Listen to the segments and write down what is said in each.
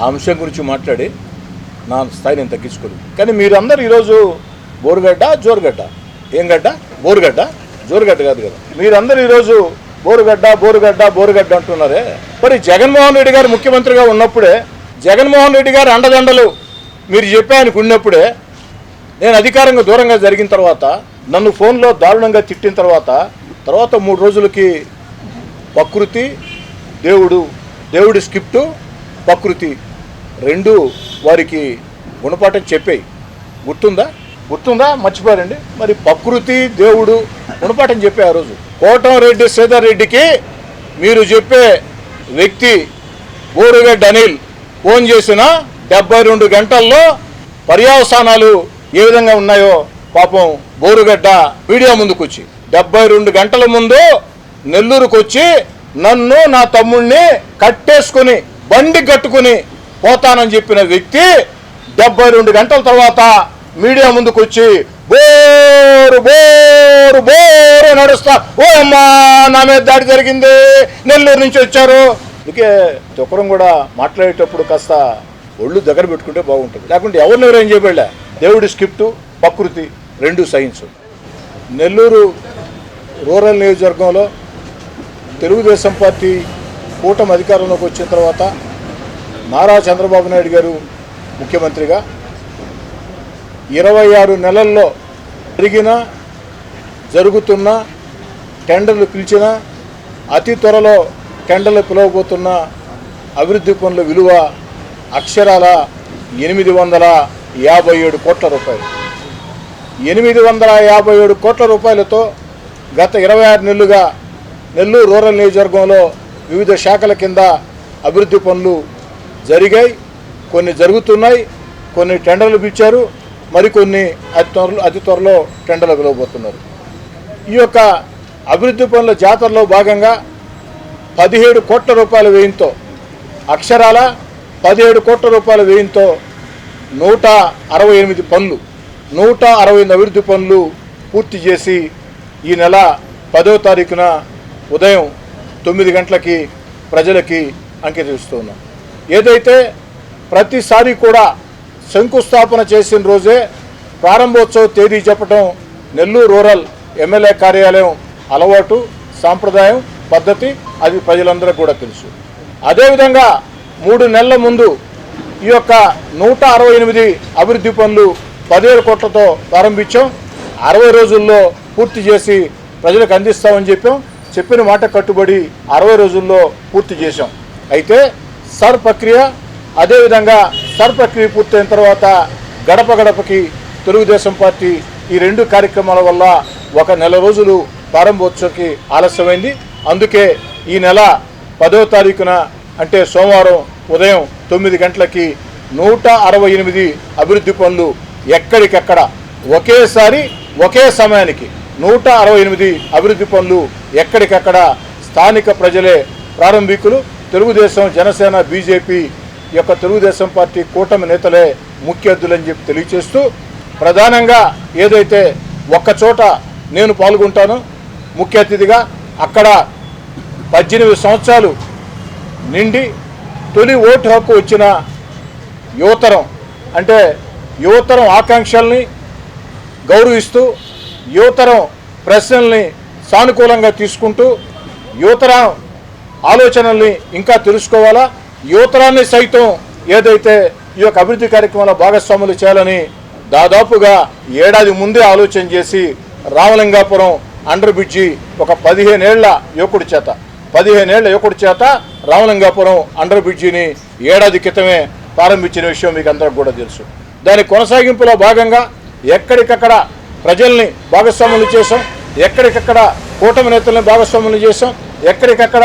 అంశం గురించి మాట్లాడి నా స్థాయి నేను తగ్గించుకోలేదు. కానీ మీరందరూ ఈరోజు బోరుగడ్డ జోరుగడ్డ, ఏం గడ్డ? బోరుగడ్డ, జోరుగడ్డ కాదు కదా. మీరందరూ ఈరోజు బోరుగడ్డ బోరుగడ్డ బోరుగడ్డ అంటున్నారే. మరి జగన్మోహన్ రెడ్డి గారు ముఖ్యమంత్రిగా ఉన్నప్పుడే, జగన్మోహన్ రెడ్డి గారు అండదండలు మీరు చెప్పానికి ఉన్నప్పుడే, నేను అధికారంగా దూరంగా జరిగిన తర్వాత, నన్ను ఫోన్లో దారుణంగా తిట్టిన తర్వాత 3 రోజులకి ప్రకృతి దేవుడి స్క్రిప్టు ప్రకృతి రెండు వారికి గుణపాఠం చెప్పాయి. గుర్తుందా? మర్చిపోయారండి. మరి ప్రకృతి దేవుడు గుణపాఠం చెప్పే ఆ రోజు కోటంరెడ్డి శ్రీధర్ రెడ్డికి మీరు చెప్పే వ్యక్తి బోరుగడ్డ అనిల్ ఫోన్ చేసిన 72 గంటల్లో పర్యవసానాలు ఏ విధంగా ఉన్నాయో పాపం బోరుగడ్డ మీడియా ముందుకు వచ్చి 72 గంటల ముందు నెల్లూరుకు వచ్చి నన్ను నా తమ్ముడిని కట్టేసుకుని బండి కట్టుకుని పోతానని చెప్పిన వ్యక్తి 72 గంటల తర్వాత మీడియా ముందుకు వచ్చి బోరు బోరు బోరు నడుస్తా, ఓ అమ్మా నా మీద దాడి జరిగింది, నెల్లూరు నుంచి వచ్చారు. అందుకే ఒకరం కూడా మాట్లాడేటప్పుడు కాస్త ఒళ్ళు దగ్గర పెట్టుకుంటే బాగుంటుంది. లేకుంటే ఎవరినెవరు ఏం చెప్పలే. దేవుడి స్క్రిప్టు ప్రకృతి రెండు సైన్స్. నెల్లూరు రూరల్ నియోజకవర్గంలో తెలుగుదేశం పార్టీ కూటమి అధికారంలోకి వచ్చిన తర్వాత నారా చంద్రబాబు నాయుడు గారు ముఖ్యమంత్రిగా 26 నెలల్లో జరుగుతున్న టెండర్లు పిలిచిన, అతి త్వరలో టెండర్లు పిలవబోతున్న అభివృద్ధి పనుల విలువ అక్షరాల 857 కోట్ల రూపాయలు. 857 కోట్ల రూపాయలతో గత 26 నెలలుగా నెల్లూరు రూరల్ నియోజకవర్గంలో వివిధ శాఖల కింద అభివృద్ధి పనులు జరిగాయి. కొన్ని జరుగుతున్నాయి, కొన్ని టెండర్లు పిలిచారు, మరికొన్ని అతి త్వరలో టెండర్లు పిలవబోతున్నారు. ఈ యొక్క అభివృద్ధి పనుల జాతరలో భాగంగా 17 కోట్ల రూపాయల వ్యయంతో, అక్షరాల 17 కోట్ల రూపాయల వ్యయంతో 168 పనులు, 168 అభివృద్ధి పనులు పూర్తి చేసి ఈ నెల 10వ తారీఖున ఉదయం 9 గంటలకి ప్రజలకి అంకితమిస్తున్నాం. ఏదైతే ప్రతిసారి కూడా శంకుస్థాపన చేసిన రోజే ప్రారంభోత్సవ తేదీ చెప్పడం నెల్లూరు రూరల్ ఎమ్మెల్యే కార్యాలయం అలవాటు, సాంప్రదాయం, పద్ధతి. అది ప్రజలందరికీ కూడా తెలుసు. అదేవిధంగా 3 నెలల ముందు ఈ యొక్క 168 అభివృద్ధి పనులు 17 కోట్లతో ప్రారంభించాం. 60 రోజుల్లో పూర్తి చేసి ప్రజలకు అందిస్తామని చెప్పిన మాట కట్టుబడి 60 రోజుల్లో పూర్తి చేశాం. అయితే సర్ ప్రక్రియ, అదేవిధంగా సర్ ప్రక్రియ పూర్తయిన తర్వాత గడప గడపకి తెలుగుదేశం పార్టీ ఈ 2 కార్యక్రమాల వల్ల 1 నెల రోజులు ప్రారంభోత్సవకి ఆలస్యమైంది. అందుకే ఈ నెల 10వ తారీఖున అంటే సోమవారం ఉదయం 9 గంటలకి 168 అభివృద్ధి పనులు ఎక్కడికక్కడ ఒకేసారి ఒకే సమయానికి 168 అభివృద్ధి పనులు ఎక్కడికక్కడ స్థానిక ప్రజలే ప్రారంభికులు, తెలుగుదేశం, జనసేన, బీజేపీ యొక్క తెలుగుదేశం పార్టీ కూటమి నేతలే ముఖ్య అతిథులని చెప్పి తెలియచేస్తూ, ప్రధానంగా ఏదైతే ఒక్కచోట నేను పాల్గొంటానో ముఖ్య అతిథిగా, అక్కడ 18 సంవత్సరాలు నిండి తొలి ఓటు హక్కు వచ్చిన యువతరం, అంటే యువతరం ఆకాంక్షల్ని గౌరవిస్తూ, యువతరం ప్రశ్నల్ని సానుకూలంగా తీసుకుంటూ, యువతరం ఆలోచనల్ని ఇంకా తెలుసుకోవాలా, యువతరాన్ని సైతం ఏదైతే ఈ యొక్క అభివృద్ధి కార్యక్రమాల భాగస్వాములు చేయాలని దాదాపుగా ఏడాది ముందే ఆలోచన చేసి రామలింగాపురం అండర్ బ్రిడ్జి ఒక 15 ఏళ్ల యువకుడి చేత రామలింగాపురం అండర్ బ్రిడ్జిని ఏడాది క్రితమే ప్రారంభించిన విషయం మీకు అందరికి కూడా తెలుసు. దాని కొనసాగింపులో భాగంగా ఎక్కడికక్కడ ప్రజల్ని భాగస్వాములు చేశాం, ఎక్కడికక్కడ కూటమి నేతల్ని భాగస్వాములు చేశాం, ఎక్కడికక్కడ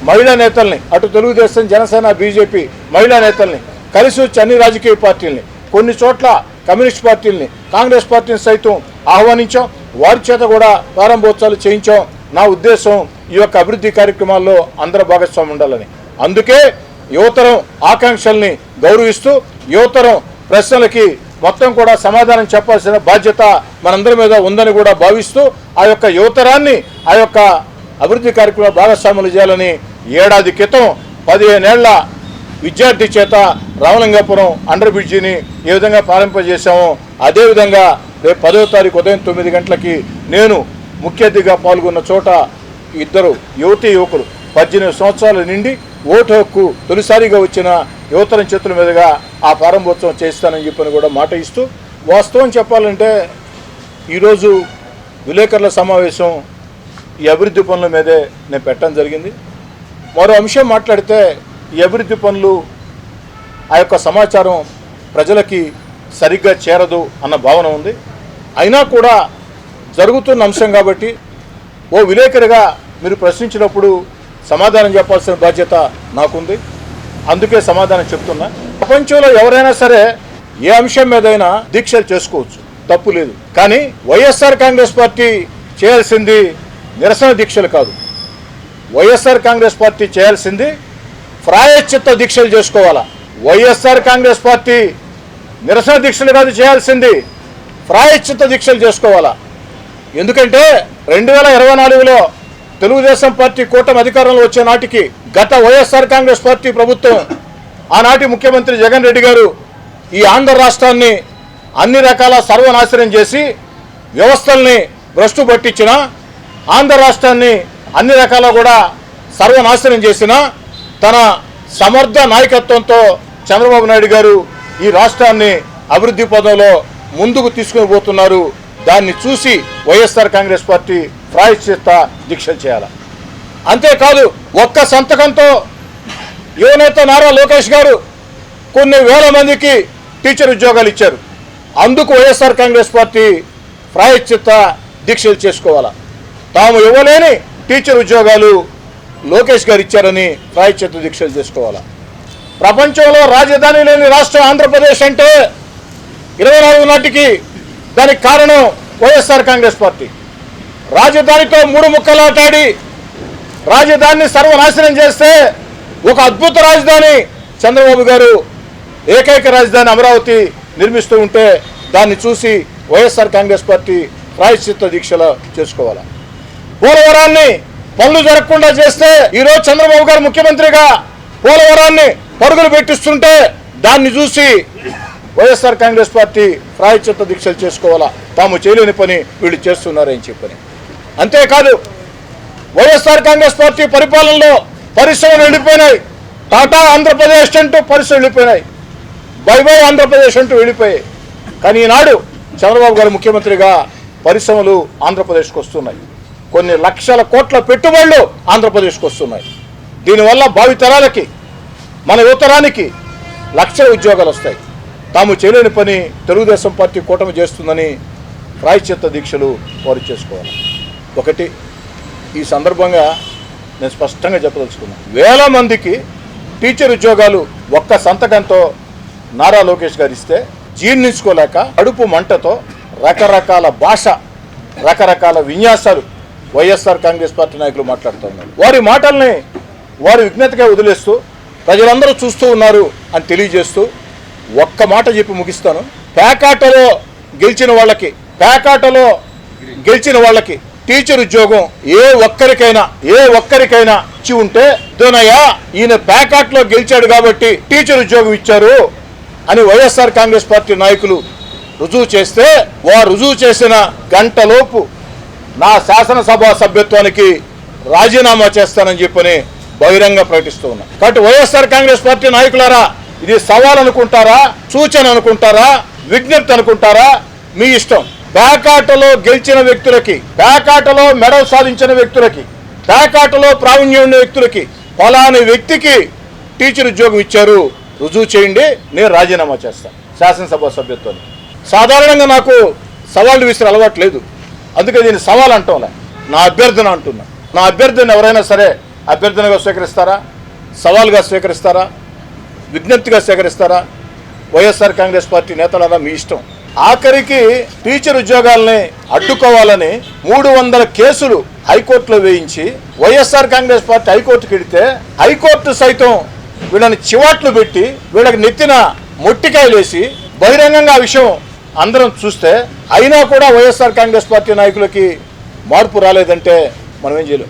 మహిళా నేతల్ని, అటు తెలుగుదేశం, జనసేన, బీజేపీ మహిళా నేతల్ని కలిసి వచ్చి అన్ని రాజకీయ పార్టీల్ని, కొన్ని చోట్ల కమ్యూనిస్ట్ పార్టీల్ని, కాంగ్రెస్ పార్టీని సైతం ఆహ్వానించాం, వారి చేత కూడా ప్రారంభోత్సవాలు చేయించాం. నా ఉద్దేశం ఈ యొక్క అభివృద్ధి కార్యక్రమాల్లో అందరూ భాగస్వామ్యం ఉండాలని. అందుకే యువతరం ఆకాంక్షల్ని గౌరవిస్తూ, యువతరం ప్రశ్నలకి మొత్తం కూడా సమాధానం చెప్పాల్సిన బాధ్యత మనందరి మీద ఉందని కూడా భావిస్తూ, ఆ యొక్క యువతరాన్ని ఆ యొక్క అభివృద్ధి కార్యక్రమాలు భాగస్వాములు చేయాలని ఏడాది క్రితం 15 ఏళ్ల విద్యార్థి చేత రామలింగాపురం అండర్ బ్రిడ్జిని ఏ విధంగా ప్రారంభింపజేశామో అదేవిధంగా రేపు 10వ తారీఖు ఉదయం 9 గంటలకి నేను ముఖ్య అతిథిగా పాల్గొన్న చోట ఇద్దరు యువకులు 18 సంవత్సరాలు నిండి ఓటు హక్కు తొలిసారిగా వచ్చిన యువతరం చేతుల మీదుగా ఆ ప్రారంభోత్సవం చేస్తానని చెప్పని కూడా మాట ఇస్తూ, వాస్తవం చెప్పాలంటే ఈరోజు విలేకరుల సమావేశం ఈ అభివృద్ధి పనుల మీదే నేను పెట్టడం జరిగింది. మరో అంశం మాట్లాడితే ఈ అభివృద్ధి పనులు ఆ యొక్క సమాచారం ప్రజలకి సరిగ్గా చేరదు అన్న భావన ఉంది. అయినా కూడా జరుగుతున్న అంశం కాబట్టి ఓ విలేకరిగా మీరు ప్రశ్నించినప్పుడు సమాధానం చెప్పాల్సిన బాధ్యత నాకుంది. అందుకే సమాధానం చెప్తున్నా. ప్రపంచంలో ఎవరైనా సరే ఏ అంశం మీదైనా దీక్షలు చేసుకోవచ్చు, తప్పు లేదు. కానీ వైఎస్ఆర్ కాంగ్రెస్ పార్టీ చేయాల్సింది నిరసన దీక్షలు కాదు. వైఎస్ఆర్ కాంగ్రెస్ పార్టీ చేయాల్సింది ప్రాయశ్చిత్త దీక్షలు చేసుకోవాలా. వైఎస్ఆర్ కాంగ్రెస్ పార్టీ నిరసన దీక్షలు కాదు చేయాల్సింది, ప్రాయశ్చిత్త దీక్షలు చేసుకోవాలా. ఎందుకంటే 2024లో తెలుగుదేశం పార్టీ కూటమి అధికారంలో వచ్చే నాటికి గత వైఎస్ఆర్ కాంగ్రెస్ పార్టీ ప్రభుత్వం, ఆనాటి ముఖ్యమంత్రి జగన్ రెడ్డి గారు ఈ ఆంధ్ర రాష్ట్రాన్ని అన్ని రకాల సర్వనాశనం చేసి వ్యవస్థల్ని భ్రష్టు పట్టించిన, ఆంధ్ర రాష్ట్రాన్ని అన్ని రకాల కూడా సర్వనాశనం చేసిన తన సమర్థ నాయకత్వంతో చంద్రబాబు నాయుడు గారు ఈ రాష్ట్రాన్ని అభివృద్ధి పదంలో ముందుకు తీసుకుని పోతున్నారు. దాన్ని చూసి వైఎస్ఆర్ కాంగ్రెస్ పార్టీ ప్రాయశ్చిత్త దీక్షలు చేయాలి. అంతేకాదు ఒక్క సంతకంతో యువనేత నారా లోకేష్ గారు కొన్ని వేల మందికి టీచర్ ఉద్యోగాలు ఇచ్చారు. అందుకు వైఎస్ఆర్ కాంగ్రెస్ పార్టీ ప్రాయశ్చిత్త దీక్షలు చేసుకోవాలా. తాము ఇవ్వలేని టీచర్ ఉద్యోగాలు లోకేష్ గారు ఇచ్చారని ప్రాయశ్చిత్త దీక్షలు చేసుకోవాలా. ప్రపంచంలో రాజధాని లేని రాష్ట్రం ఆంధ్రప్రదేశ్ అంటే 24 నాటికి దానికి కారణం వైఎస్ఆర్ కాంగ్రెస్ పార్టీ. రాజధానితో 3 ముక్కలాటాడి రాజధానిని సర్వనాశనం చేస్తే ఒక అద్భుత రాజధాని చంద్రబాబు గారు ఏకైక రాజధాని అమరావతి నిర్మిస్తూ ఉంటే దాన్ని చూసి వైఎస్ఆర్ కాంగ్రెస్ పార్టీ ప్రాయశ్చిత్త దీక్షలు చేసుకోవాలి. పోలవరాన్ని పనులు జరగకుండా చేస్తే ఈరోజు చంద్రబాబు గారు ముఖ్యమంత్రిగా పోలవరాన్ని పరుగులు పెట్టిస్తుంటే దాన్ని చూసి వైఎస్ఆర్ కాంగ్రెస్ పార్టీ ప్రాయశ్చిత్త దీక్షలు చేసుకోవాలా. తాము చేయలేని పని వీళ్ళు చేస్తున్నారని చెప్పని. అంతేకాదు వైఎస్ఆర్ కాంగ్రెస్ పార్టీ పరిపాలనలో పరిశ్రమలు వెళ్ళిపోయినాయి. టాటా ఆంధ్రప్రదేశ్ అంటూ పరిశ్రమలు వెళ్ళిపోయినాయి. బై బై ఆంధ్రప్రదేశ్ అంటూ వెళ్ళిపోయాయి. కానీ ఈనాడు చంద్రబాబు గారు ముఖ్యమంత్రిగా పరిశ్రమలు ఆంధ్రప్రదేశ్కి వస్తున్నాయి. కొన్ని లక్షల కోట్ల పెట్టుబడులు ఆంధ్రప్రదేశ్కి వస్తున్నాయి. దీనివల్ల భావితరాలకి మన యువతరానికి లక్షల ఉద్యోగాలు వస్తాయి. తాము చేయలేని పని తెలుగుదేశం పార్టీ కూటమి చేస్తుందని ప్రాయశ్చిత్త దీక్షలు వారు చేసుకోవాలి. ఒకటి, ఈ సందర్భంగా నేను స్పష్టంగా చెప్పదలుచుకున్నాను. వేల మందికి టీచర్ ఉద్యోగాలు ఒక్క సంతకంతో నారా లోకేష్ గారు ఇస్తే జీర్ణించుకోలేక కడుపు మంటతో రకరకాల భాష, రకరకాల విన్యాసాలు వైఎస్ఆర్ కాంగ్రెస్ పార్టీ నాయకులు మాట్లాడుతున్నారు. వారి మాటల్ని వారి విజ్ఞతగా వదిలేస్తూ ప్రజలందరూ చూస్తూ ఉన్నారు అని తెలియజేస్తూ ఒక్క మాట చెప్పి ముగిస్తాను. పేకాటలో గెలిచిన వాళ్ళకి టీచర్ ఉద్యోగం ఏ ఒక్కరికైనా ఇచ్చి ఉంటే దోనయ్యా ఈయన పేకాట్లో గెలిచాడు కాబట్టి టీచర్ ఉద్యోగం ఇచ్చారు అని వైఎస్ఆర్ కాంగ్రెస్ పార్టీ నాయకులు రుజువు చేస్తే, వారు రుజువు చేసిన గంటలోపు నా శాసనసభ సభ్యత్వానికి రాజీనామా చేస్తానని చెప్పని బహిరంగ ప్రకటిస్తూ ఉన్నా. కాబట్టి వైఎస్ఆర్ కాంగ్రెస్ పార్టీ నాయకులారా, ఇది సవాల్ అనుకుంటారా, సూచన అనుకుంటారా, విజ్ఞప్తి అనుకుంటారా, మీ ఇష్టం. పేకాటలో గెలిచిన వ్యక్తులకి, పేకాటలో మెడల్ సాధించిన వ్యక్తులకి, పేకాటలో ప్రావీణ్యం ఉన్న వ్యక్తులకి ఫలాని వ్యక్తికి టీచర్ ఉద్యోగం ఇచ్చారు, రుజువు చేయండి, నేను రాజీనామా చేస్తాను శాసనసభ సభ్యత్వాన్ని. సాధారణంగా నాకు సవాళ్ళు విసిరే అలవాటు లేదు, అందుకే దీన్ని సవాల్ అంటాంలే. నా అభ్యర్థన అంటున్నా. నా అభ్యర్థన ఎవరైనా సరే అభ్యర్థనగా స్వీకరిస్తారా, సవాల్గా స్వీకరిస్తారా, విజ్ఞప్తిగా స్వీకరిస్తారా? వైఎస్ఆర్ కాంగ్రెస్ పార్టీ నేతలారా మీ ఇష్టం. ఆఖరికి టీచర్ ఉద్యోగాల్ని అడ్డుకోవాలని 300 కేసులు హైకోర్టులో వేయించి వైఎస్ఆర్ కాంగ్రెస్ పార్టీ హైకోర్టుకి వెళితే హైకోర్టు సైతం వీళ్ళని చివాట్లు పెట్టి వీళ్ళకి నెత్తిన మొట్టికాయలేసి బహిరంగంగా ఆ విషయం అందరం చూస్తే అయినా కూడా వైఎస్ఆర్ కాంగ్రెస్ పార్టీ నాయకులకి మార్పు రాలేదంటే మనం ఏం చేయలేం.